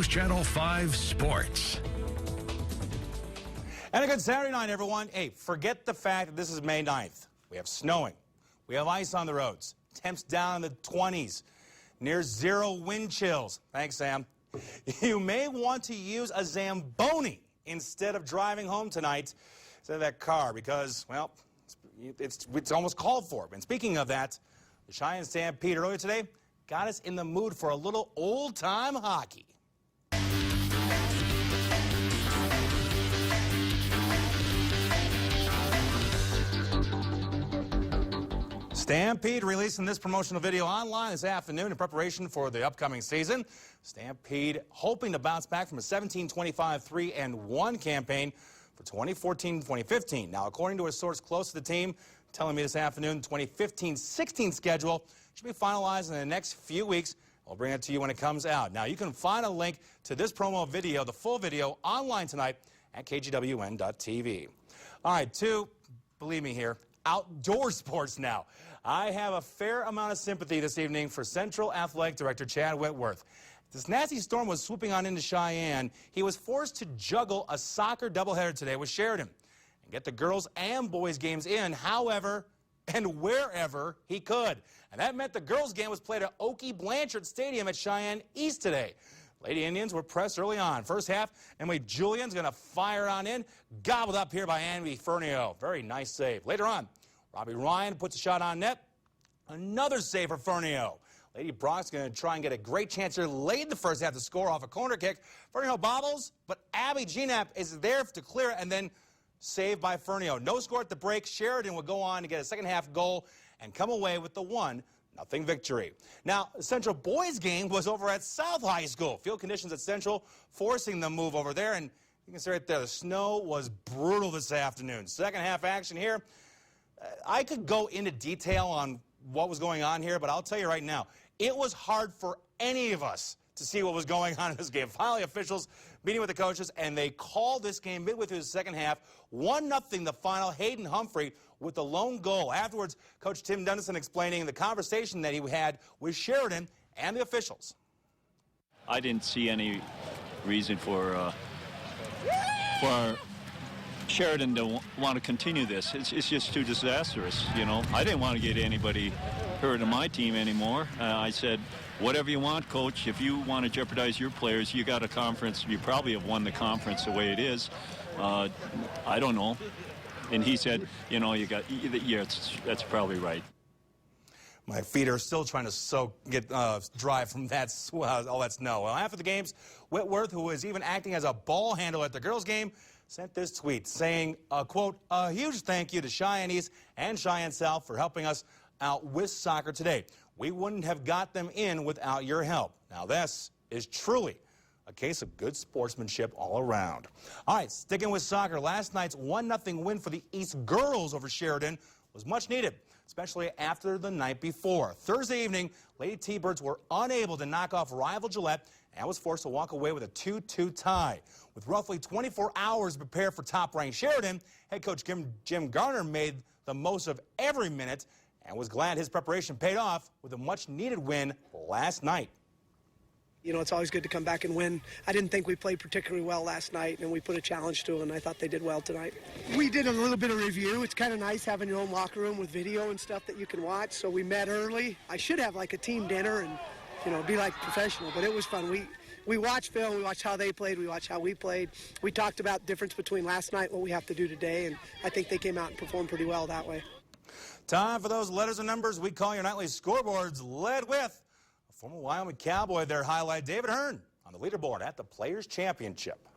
News Channel 5 Sports. And a good Saturday night, everyone. Hey, forget the fact that this is May 9th. We have snowing. We have ice on the roads. Temps down in the 20s. Near zero wind chills. Thanks, Sam. You may want to use a Zamboni instead of driving home tonight instead of that car because, well, it's almost called for. And speaking of that, the Cheyenne Stampede earlier today got us in the mood for a little old-time hockey. Stampede releasing this promotional video online this afternoon in preparation for the upcoming season. Stampede hoping to bounce back from a 17-25 3-1 campaign for 2014-2015. Now, according to a source close to the team, telling me this afternoon, the 2015-16 schedule should be finalized in the next few weeks. I'll bring it to you when it comes out. Now, you can find a link to this promo video, the full video, online tonight at kgwn.tv. All right, believe me here, outdoor sports now. I have a fair amount of sympathy this evening for Central Athletic Director Chad Whitworth. This nasty storm was swooping on into Cheyenne. He was forced to juggle a soccer doubleheader today with Sheridan and get the girls and boys games in, however and wherever he could. And that meant the girls game was played at Oakey Blanchard Stadium at Cheyenne East today. Lady Indians were pressed early on. First half, Emily Julian's going to fire on in. Gobbled up here by Andy Fernio. Very nice save. Later on, Robbie Ryan puts a shot on net. Another save for Fernio. Lady Brock's going to try and get a great chance here late in the first half to score off a corner kick. Fernio bobbles, but Abby Gnap is there to clear it and then saved by Fernio. No score at the break. Sheridan would go on to get a second half goal and come away with the 1-0 victory. Now, the Central boys game was over at South High School. Field conditions at Central forcing the move over there, and you can see right there, the snow was brutal this afternoon. Second half action here. I could go into detail on what was going on here, but I'll tell you right now, it was hard for any of us to see what was going on in this game. Finally, officials meeting with the coaches, and they called this game midway through the second half. 1-0 the final. Hayden Humphrey with the lone goal. Afterwards, Coach Tim Dennison explaining the conversation that he had with Sheridan and the officials. I didn't see any reason for Sheridan to want to continue this. It's just too disastrous, you know. I didn't want to get anybody hurt on my team anymore. I said, whatever you want, Coach. If you want to jeopardize your players, you got a conference. You probably have won the conference the way it is. I don't know. And he said, you know, yeah, that's probably right. My feet are still trying to get dry from that all that snow. Well, after the games, Whitworth, who was even acting as a ball handler at the girls' game, sent this tweet saying, quote, a huge thank you to Cheyenne East and Cheyenne South for helping us out with soccer today. We wouldn't have got them in without your help. Now, this is truly a case of good sportsmanship all around. All right, sticking with soccer, last night's 1-0 win for the East girls over Sheridan was much needed, especially after the night before. Thursday evening, Lady T-Birds were unable to knock off rival Gillette and was forced to walk away with a 2-2 tie. With roughly 24 hours to prepare for top-ranked Sheridan, head coach Jim Garner made the most of every minute and was glad his preparation paid off with a much-needed win last night. You know, it's always good to come back and win. I didn't think we played particularly well last night, and we put a challenge to them, and I thought they did well tonight. We did a little bit of review. It's kind of nice having your own locker room with video and stuff that you can watch, so we met early. I should have like a team dinner and, you know, be like professional, but it was fun. We watched film, we watched how they played, we watched how we played. We talked about the difference between last night and what we have to do today, and I think they came out and performed pretty well that way. Time for those letters and numbers we call your nightly scoreboards, led with a former Wyoming Cowboy, their highlight, David Horne, on the leaderboard at the Players' Championship.